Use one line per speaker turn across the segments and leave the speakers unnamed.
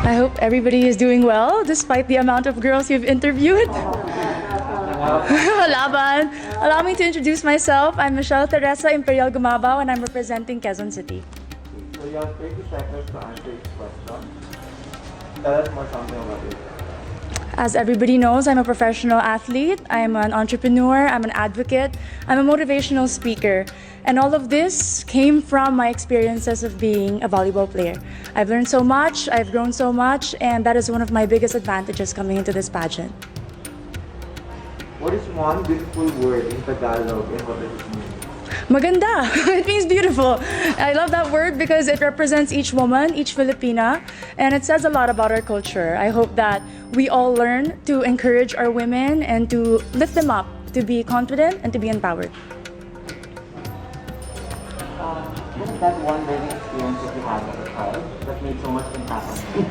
I hope everybody is doing well despite the amount of girls you've interviewed. Laban. Allow me to introduce myself. I'm Michele Teresa Imperial Gumabao and I'm representing Quezon City.
So you have 30 seconds to answer each question. Tell us more something about it.
As everybody knows, I'm a professional athlete, I'm an entrepreneur, I'm an advocate, I'm a motivational speaker. And all of this came from my experiences of being a volleyball player. I've learned so much, I've grown so much, and that is one of my biggest advantages coming into this pageant.
What is one beautiful word in Tagalog and what does it mean?
Maganda. It means beautiful. I love that word because it represents each woman, each Filipina, and it says a lot about our culture. I hope that we all learn to encourage our women and to lift them up, to be confident and to be empowered.
What is that one learning experience that you had as a child that made so much impact on you?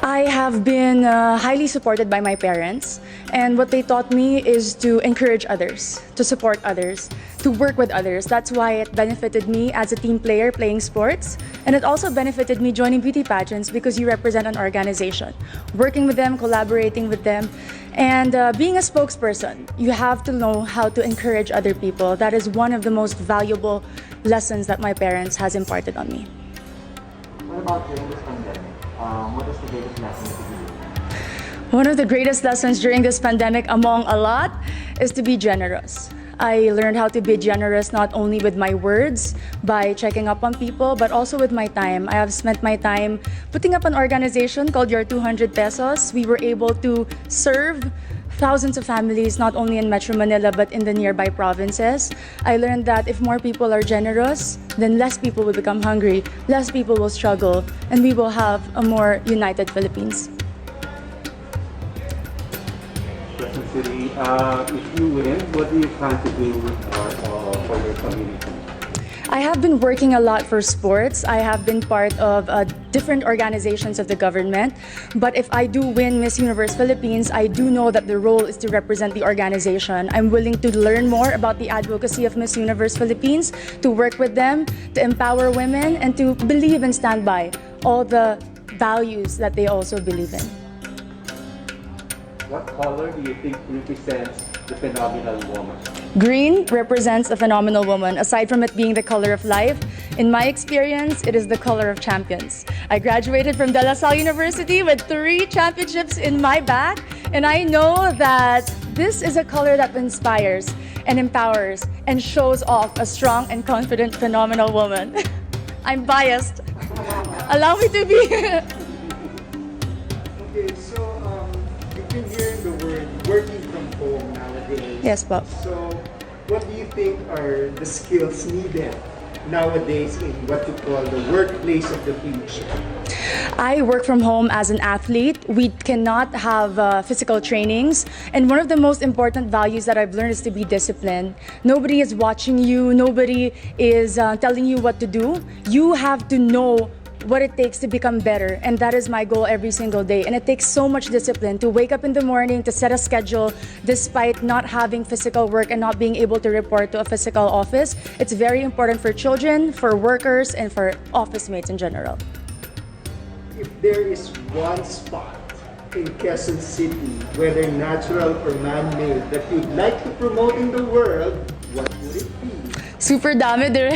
I have been highly supported by my parents, and what they taught me is to encourage others, to support others, to work with others. That's why it benefited me as a team player playing sports, and it also benefited me joining beauty pageants because you represent an organization. Working with them, collaborating with them, and being a spokesperson, you have to know how to encourage other people. That is one of the most valuable lessons that my parents has imparted on me.
What about during this pandemic? What is the greatest lesson that you learned?
One of the greatest lessons during this pandemic, among a lot, is to be generous. I learned how to be generous not only with my words, by checking up on people, but also with my time. I have spent my time putting up an organization called Your 200 Pesos. We were able to serve thousands of families, not only in Metro Manila, but in the nearby provinces. I learned that if more people are generous, then less people will become hungry, less people will struggle, and we will have a more united Philippines.
Quezon City, if you win, what do you plan to do for your community?
I have been working a lot for sports. I have been part of different organizations of the government. But if I do win Miss Universe Philippines, I do know that the role is to represent the organization. I'm willing to learn more about the advocacy of Miss Universe Philippines, to work with them, to empower women, and to believe and stand by all the values that they also believe in.
What color do you think represents the phenomenal woman?
Green represents a phenomenal woman. Aside from it being the color of life, in my experience, it is the color of champions. I graduated from De La Salle University with 3 championships in my back, and I know that this is a color that inspires and empowers and shows off a strong and confident, phenomenal woman. I'm biased. Allow me to be.
Okay, so you've been hearing the word working from home nowadays.
Yes, Bob.
So what do you think are the skills needed nowadays in what you call the workplace of the future?
I work from home as an athlete. We cannot have physical trainings. And one of the most important values that I've learned is to be disciplined. Nobody is watching you. Nobody is telling you what to do. You have to know what it takes to become better, and that is my goal every single day. And it takes so much discipline to wake up in the morning, to set a schedule despite not having physical work and not being able to report to a physical office. It's very important for children, for workers, and for office mates in general.
If there is one spot in Quezon City, whether natural or man-made, that you'd like to promote in the world, what would it be?
Super dami dire.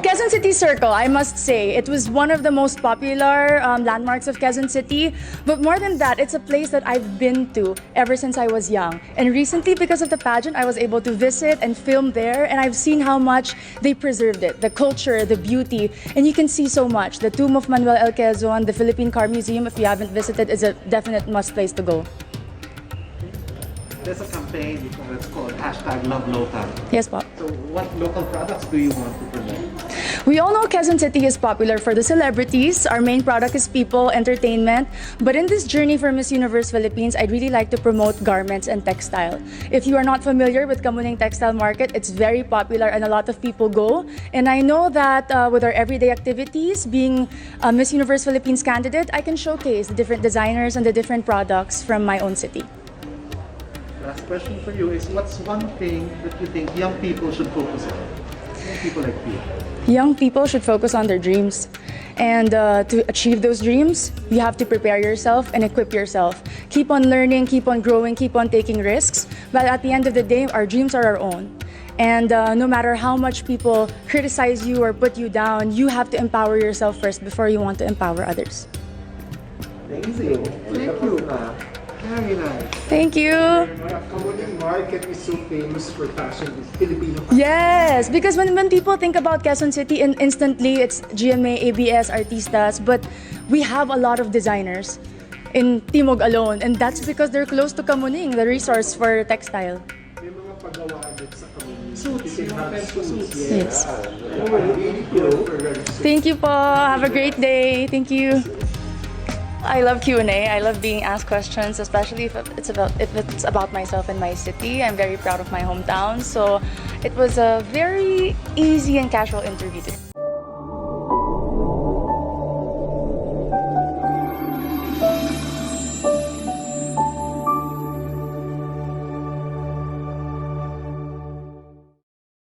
Quezon City Circle, I must say. It was one of the most popular landmarks of Quezon City. But more than that, it's a place that I've been to ever since I was young. And recently, because of the pageant, I was able to visit and film there. And I've seen how much they preserved it. The culture, the beauty. And you can see so much. The Tomb of Manuel L. Quezon, the Philippine Car Museum, if you haven't visited, is a definite must place to go.
There's a campaign that's called #LoveLocal.
Yes, Bob.
So what local products do you want to promote?
We all know Quezon City is popular for the celebrities. Our main product is people, entertainment. But in this journey for Miss Universe Philippines, I'd really like to promote garments and textile. If you are not familiar with Kamuning Textile Market, it's very popular and a lot of people go. And I know that with our everyday activities, being a Miss Universe Philippines candidate, I can showcase the different designers and the different products from my own city.
Last question for you is, what's one thing that you think young people should focus on? Young people like you.
Young people should focus on their dreams And to achieve those dreams, you have to prepare yourself and equip yourself. Keep on learning, keep on growing, keep on taking risks. But at the end of the day, our dreams are our own. And no matter how much people criticize you or put you down, you have to empower yourself first before you want to empower others.
Thank you.
Thank you. Very nice.
Thank you.
The Kamuning market is so famous for fashion, is Filipino fashion.
Yes, because when people think about Quezon City, instantly it's GMA, ABS, Artistas, but we have a lot of designers in Timog alone, and that's because they're close to Kamuning, the resource for textile.
May mga paggawa din sa Kamuning. Suits, you can have suits.
Yes.
Really cool.
Thank you po. Have a great day. Thank you. I love Q&A. I love being asked questions, especially if it's about myself and my city. I'm very proud of my hometown, so it was a very easy and casual interview today.